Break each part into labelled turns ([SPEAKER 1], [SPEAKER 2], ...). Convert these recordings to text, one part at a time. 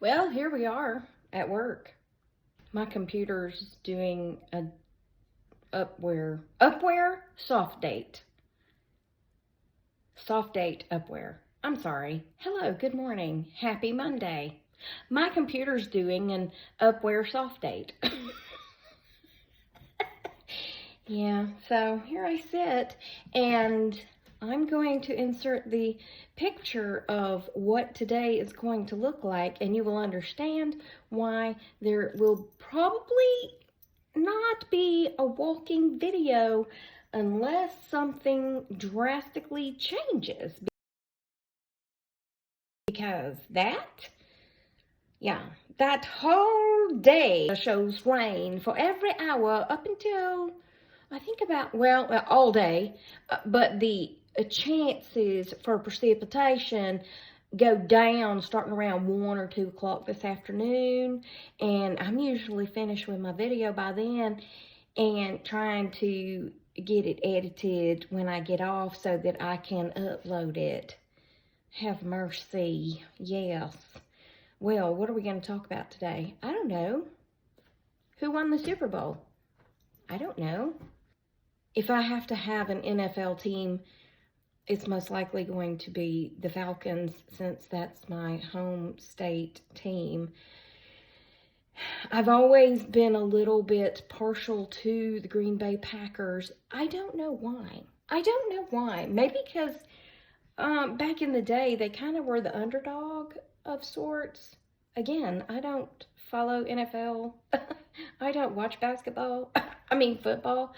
[SPEAKER 1] Well, here we are at work. My computer's doing a upwear soft date. Soft date upwear. I'm sorry. Hello, good morning. Happy Monday. My computer's doing an upwear soft date. Yeah, so here I sit and I'm going to insert the picture of what today is going to look like, and you will understand why there will probably not be a walking video unless something drastically changes. Because that whole day shows rain for every hour up until I think about, all day, but the chances for precipitation go down starting around 1 or 2 o'clock this afternoon, and I'm usually finished with my video by then and trying to get it edited when I get off so that I can upload it. Have mercy. Yes. Well, what are we going to talk about today? I don't know. Who won the Super Bowl? I don't know. If I have to have an NFL team, it's most likely going to be the Falcons, since that's my home state team. I've always been a little bit partial to the Green Bay Packers. I don't know why. Maybe because back in the day, they kind of were the underdog of sorts. Again, I don't follow NFL. I don't watch basketball. I mean football.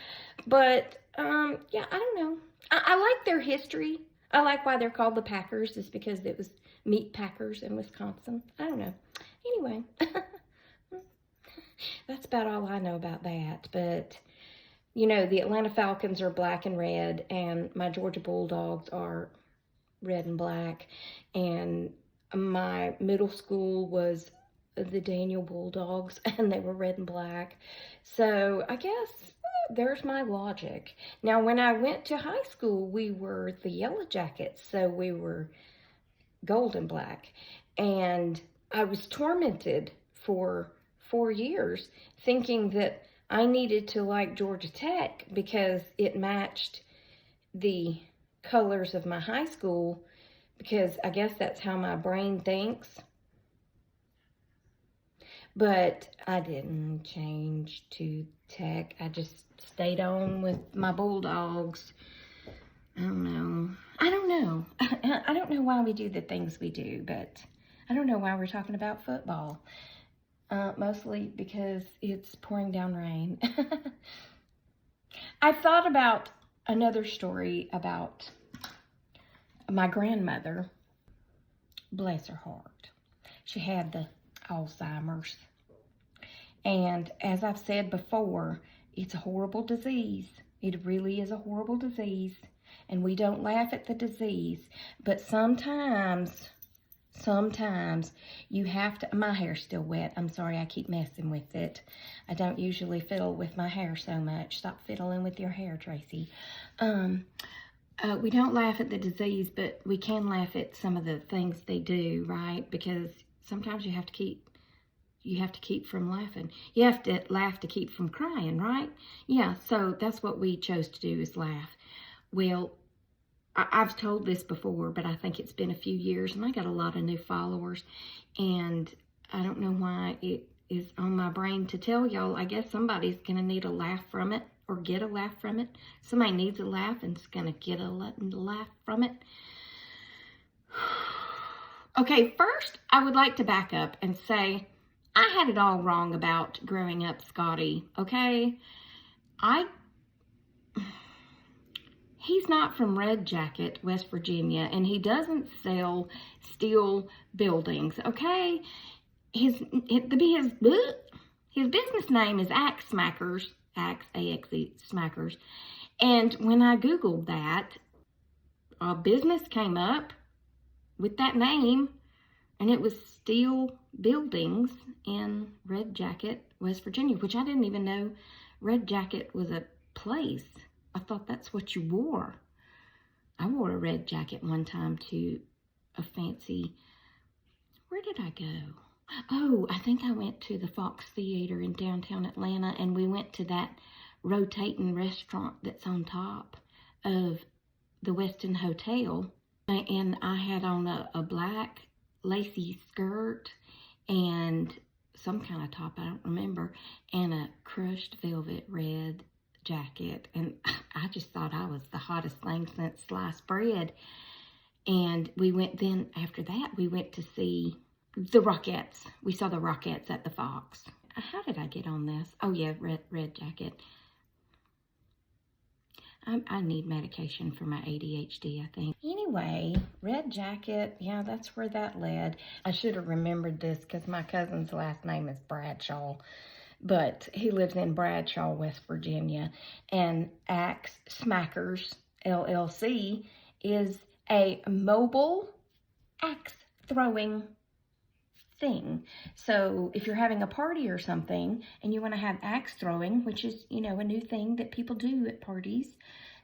[SPEAKER 1] But, yeah, I don't know. I like their history. I like why they're called the Packers, just because it was meat packers in Wisconsin. I don't know. Anyway, that's about all I know about that. But, you know, the Atlanta Falcons are black and red, and my Georgia Bulldogs are red and black. And my middle school was the Daniel Bulldogs, and they were red and black. So I guess there's my logic. Now, when I went to high school, we were the Yellow Jackets, so we were gold and black. And I was tormented for 4 years thinking that I needed to like Georgia Tech because it matched the colors of my high school, because I guess that's how my brain thinks. But I didn't change to Tech. I just stayed on with my Bulldogs. I don't know. I don't know why we do the things we do, but I don't know why we're talking about football. Mostly because it's pouring down rain. I've thought about another story about my grandmother. Bless her heart. She had the Alzheimer's. And as I've said before, it's a horrible disease. It really is a horrible disease. And we don't laugh at the disease. But sometimes you have to, my hair's still wet. I'm sorry, I keep messing with it. I don't usually fiddle with my hair so much. Stop fiddling with your hair, Tracy. We don't laugh at the disease, but we can laugh at some of the things they do, right? Because sometimes you have to keep from laughing. You have to laugh to keep from crying, right? Yeah, so that's what we chose to do, is laugh. Well, I've told this before, but I think it's been a few years, and I got a lot of new followers, and I don't know why it is on my brain to tell y'all. I guess somebody's going to need a laugh from it, or get a laugh from it. Somebody needs a laugh and is going to get a laugh from it. Okay, first, I would like to back up and say I had it all wrong about growing up Scotty, okay? He's not from Red Jacket, West Virginia, and he doesn't sell steel buildings, okay? His business name is Axe Smackers, Axe, A-X-E, Smackers. And when I Googled that, a business came up with that name, and it was steel buildings in Red Jacket, West Virginia, which I didn't even know Red Jacket was a place. I thought that's what you wore. I wore a red jacket one time to a fancy, where did I go? Oh, I think I went to the Fox Theater in downtown Atlanta, and we went to that rotating restaurant that's on top of the Westin Hotel. And I had on a black lacy skirt and some kind of top, I don't remember, and a crushed velvet red jacket. And I just thought I was the hottest thing since sliced bread. And we went then, after that, we went to see the Rockettes. We saw the Rockettes at the Fox. How did I get on this? Oh, yeah, red jacket. I need medication for my ADHD, I think. Anyway, red jacket, yeah, that's where that led. I should have remembered this because my cousin's last name is Bradshaw, but he lives in Bradshaw, West Virginia. And Axe Smackers, LLC, is a mobile axe throwing thing. So if you're having a party or something and you want to have axe throwing, which is, you know, a new thing that people do at parties,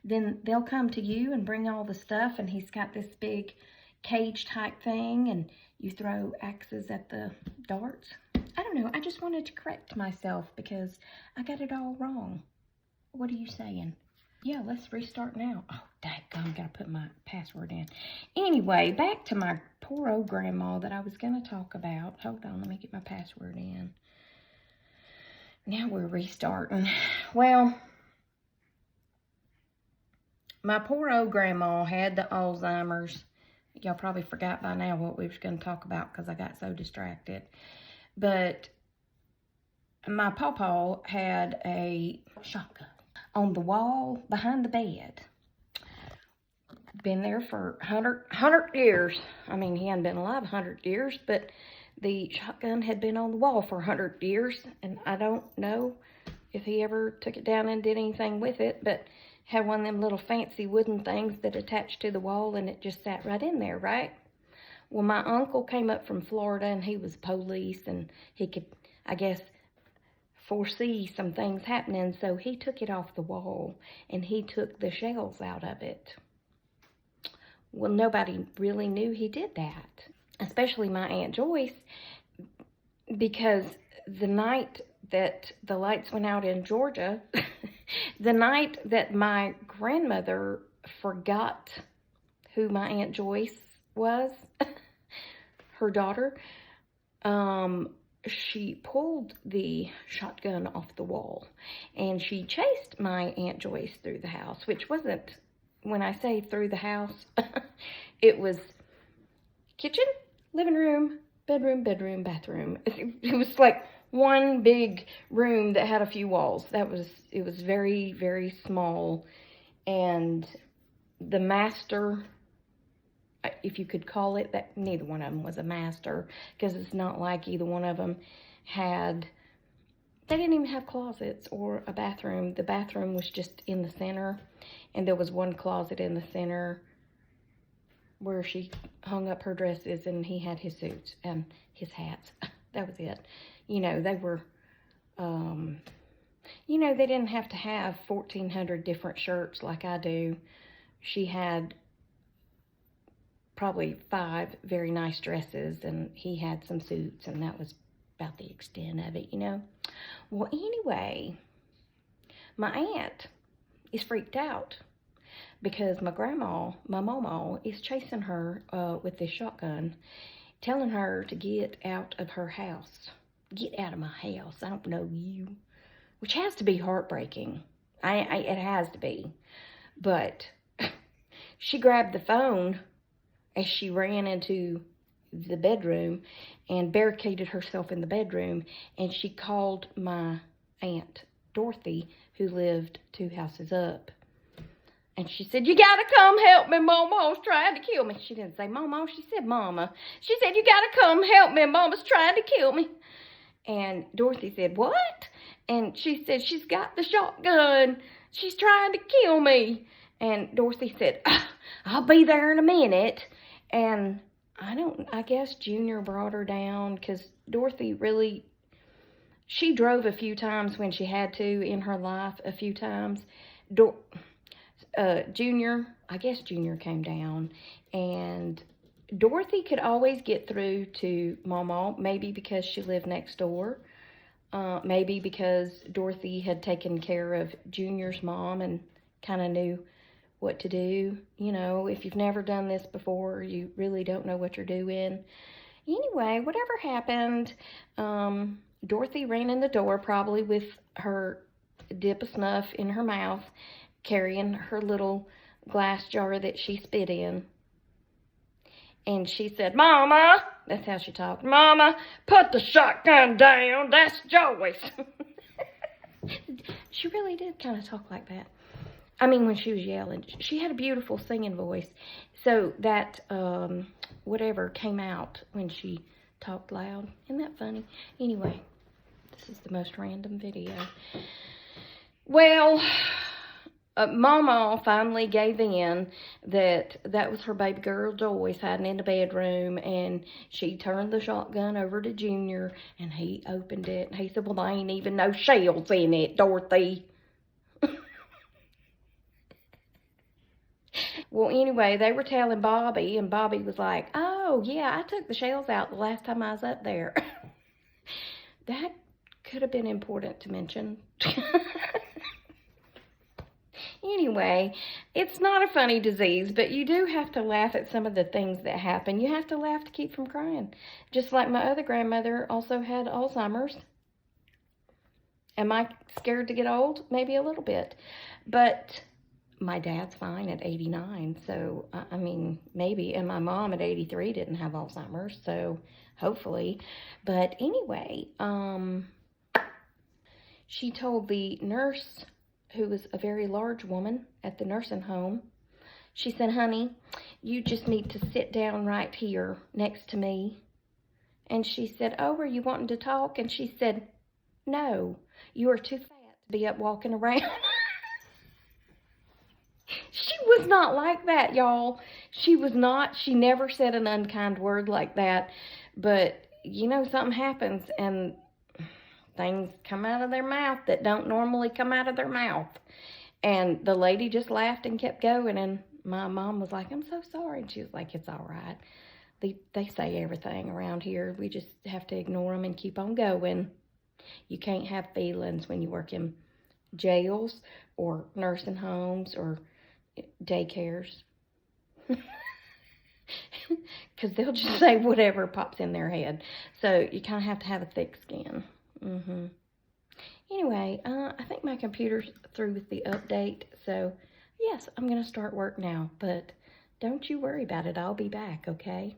[SPEAKER 1] then they'll come to you and bring all the stuff, and he's got this big cage type thing, and you throw axes at the darts. I don't know, I just wanted to correct myself because I got it all wrong. What are you saying? Yeah, let's restart now. Oh, daggone, gotta put my password in. Anyway, back to my poor old grandma that I was gonna talk about. Hold on, let me get my password in. Now we're restarting. Well, my poor old grandma had the Alzheimer's. Y'all probably forgot by now what we was gonna talk about because I got so distracted. But my pawpaw had a shotgun on the wall behind the bed. Been there for 100 years. I mean, he hadn't been alive 100 years, but the shotgun had been on the wall for 100 years, and I don't know if he ever took it down and did anything with it, but had one of them little fancy wooden things that attached to the wall, and it just sat right in there, right? Well, my uncle came up from Florida, and he was police, and he could, I guess, foresee some things happening, so he took it off the wall, and he took the shells out of it. Well, nobody really knew he did that, especially my Aunt Joyce, because the night that the lights went out in Georgia, the night that my grandmother forgot who my Aunt Joyce was, her daughter, she pulled the shotgun off the wall, and she chased my Aunt Joyce through the house, which wasn't, when I say through the house, it was kitchen, living room, bedroom, bathroom. It was like one big room that had a few walls. It was very, very small. And the master, if you could call it that, neither one of them was a master, because it's not like either one of them had, they didn't even have closets or a bathroom. The bathroom was just in the center, and there was one closet in the center where she hung up her dresses, and he had his suits and his hats. That was it. You know, they were, you know, they didn't have to have 1,400 different shirts like I do. She had probably 5 very nice dresses, and he had some suits, and that was about the extent of it, you know. Well, anyway, my aunt is freaked out because my grandma, my mama, is chasing her with this shotgun, telling her to get out of her house. Get out of my house. I don't know you. Which has to be heartbreaking. It has to be. But she grabbed the phone as she ran into the bedroom and barricaded herself in the bedroom, and she called my Aunt Dorothy, who lived 2 houses up. And she said, "You gotta come help me, Mama's trying to kill me." She didn't say Mama, she said Mama. She said, "You gotta come help me, Mama's trying to kill me." And Dorothy said, "What?" And she said, "She's got the shotgun. She's trying to kill me." And Dorothy said, "I'll be there in a minute." And I guess Junior brought her down, because Dorothy really, she drove a few times when she had to in her life, a few times. Junior, I guess Junior came down, and Dorothy could always get through to Mama, maybe because she lived next door. Maybe because Dorothy had taken care of Junior's mom and kind of knew what to do. You know, if you've never done this before, you really don't know what you're doing. Anyway, whatever happened, Dorothy ran in the door, probably with her dip of snuff in her mouth, carrying her little glass jar that she spit in. And she said, "Mama," that's how she talked, "Mama, put the shotgun down, that's Joyce." She really did kind of talk like that. I mean, when she was yelling. She had a beautiful singing voice. So that, whatever came out when she talked loud. Isn't that funny? Anyway, this is the most random video. Well, Mama finally gave in that was her baby girl Joyce hiding in the bedroom, and she turned the shotgun over to Junior, and he opened it, and he said, "Well, there ain't even no shells in it, Dorothy." Well, anyway, they were telling Bobby, and Bobby was like, "Oh, yeah, I took the shells out the last time I was up there." That could have been important to mention. Anyway, it's not a funny disease, but you do have to laugh at some of the things that happen. You have to laugh to keep from crying. Just like my other grandmother also had Alzheimer's. Am I scared to get old? Maybe a little bit. But my dad's fine at 89, so, I mean, maybe. And my mom at 83 didn't have Alzheimer's, so hopefully. But anyway, she told the nurse, who was a very large woman at the nursing home, she said, "Honey, you just need to sit down right here next to me." And she said, "Oh, are you wanting to talk?" And she said, "No, you are too fat to be up walking around." She was not like that, y'all. She was not. She never said an unkind word like that. But, you know, something happens, and things come out of their mouth that don't normally come out of their mouth. And the lady just laughed and kept going, and my mom was like, "I'm so sorry." And she was like, "It's all right. They say everything around here. We just have to ignore them and keep on going. You can't have feelings when you work in jails or nursing homes or daycares." Because they'll just say whatever pops in their head. So you kind of have to have a thick skin. Anyway, I think my computer's through with the update. So, yes, I'm going to start work now. But don't you worry about it. I'll be back, okay?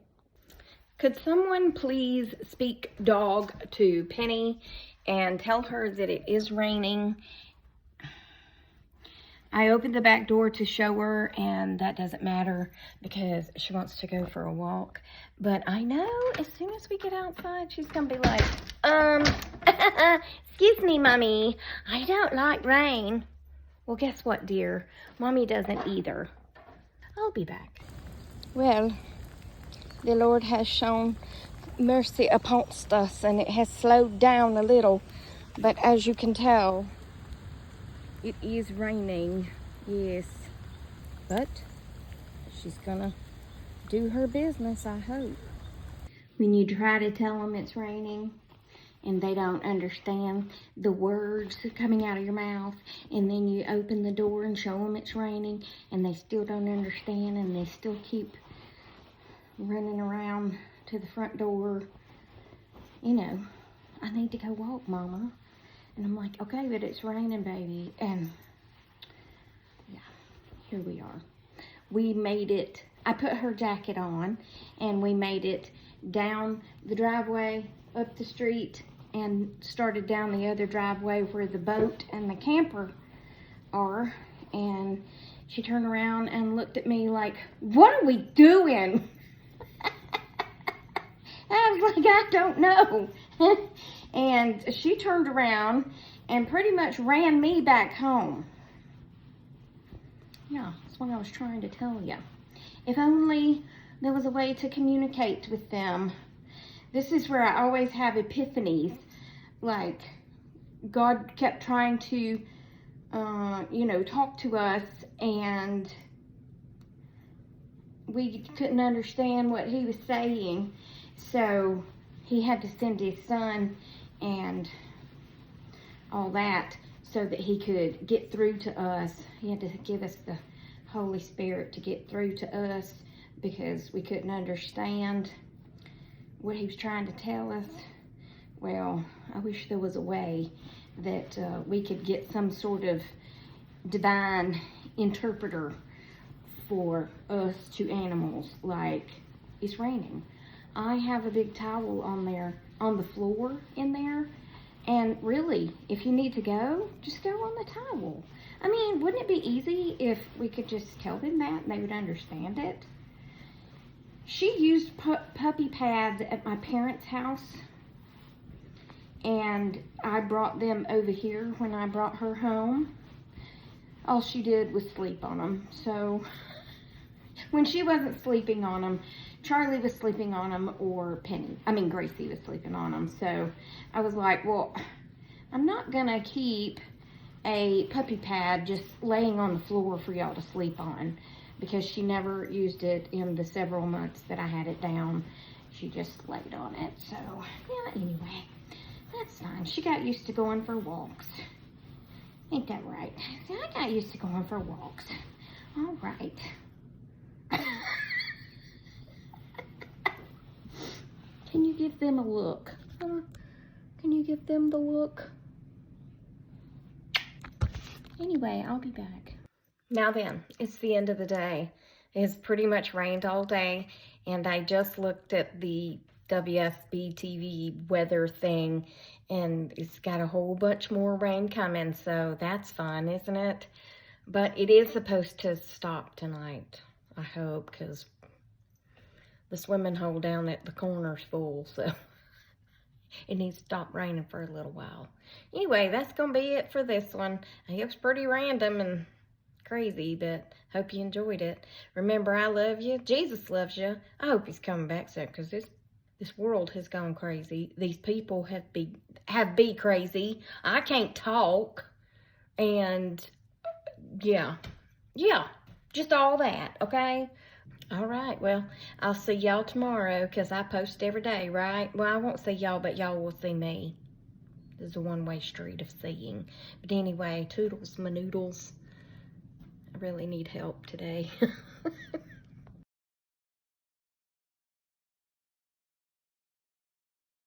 [SPEAKER 1] Could someone please speak dog to Penny and tell her that it is raining? I opened the back door to show her, and that doesn't matter because she wants to go for a walk. But I know as soon as we get outside, she's going to be like, "Excuse me, Mommy, I don't like rain." Well, guess what, dear? Mommy doesn't either. I'll be back. Well, the Lord has shown mercy upon us, and it has slowed down a little. But as you can tell, it is raining, yes, but she's gonna do her business, I hope. When you try to tell them it's raining and they don't understand the words coming out of your mouth, and then you open the door and show them it's raining and they still don't understand, and they still keep running around to the front door, you know, "I need to go walk, Mama." And I'm like, "Okay, but it's raining, baby." And yeah, here we are. We made it. I put her jacket on, and we made it down the driveway, up the street, and started down the other driveway where the boat and the camper are. And she turned around and looked at me like, "What are we doing?" I was like, "I don't know." And she turned around and pretty much ran me back home. Yeah, that's what I was trying to tell you. If only there was a way to communicate with them. This is where I always have epiphanies. Like, God kept trying to, you know, talk to us, and we couldn't understand what he was saying. So he had to send his son and all that so that he could get through to us. He had to give us the Holy Spirit to get through to us because we couldn't understand what he was trying to tell us. Well, I wish there was a way that we could get some sort of divine interpreter for us to animals, like it's raining. I have a big towel on there, on the floor in there, and really, if you need to go, just go on the towel. I mean, wouldn't it be easy if we could just tell them that and they would understand it? She used puppy pads at my parents' house, and I brought them over here when I brought her home. All she did was sleep on them. So when she wasn't sleeping on them, Charlie was sleeping on them, or Gracie was sleeping on them. So I was like, well, I'm not gonna keep a puppy pad just laying on the floor for y'all to sleep on, because she never used it in the several months that I had it down. She just laid on it. So yeah, anyway, that's fine. She got used to going for walks. Ain't that right? See, I got used to going for walks. All right. Can you give them a look? Can you give them the look? Anyway, I'll be back. Now then, it's the end of the day. It's pretty much rained all day, and I just looked at the WSB TV weather thing, and it's got a whole bunch more rain coming, so that's fun, isn't it? But it is supposed to stop tonight, I hope, because the swimming hole down at the corner's full, so it needs to stop raining for a little while. Anyway, that's going to be it for this one. It was pretty random and crazy, but hope you enjoyed it. Remember, I love you. Jesus loves you. I hope he's coming back soon, because this world has gone crazy. These people have be crazy. I can't talk. And yeah, just all that, okay? All right, well, I'll see y'all tomorrow, because I post every day, right? Well, I won't see y'all, but y'all will see me. This is a one-way street of seeing. But anyway, toodles, my noodles. I really need help today.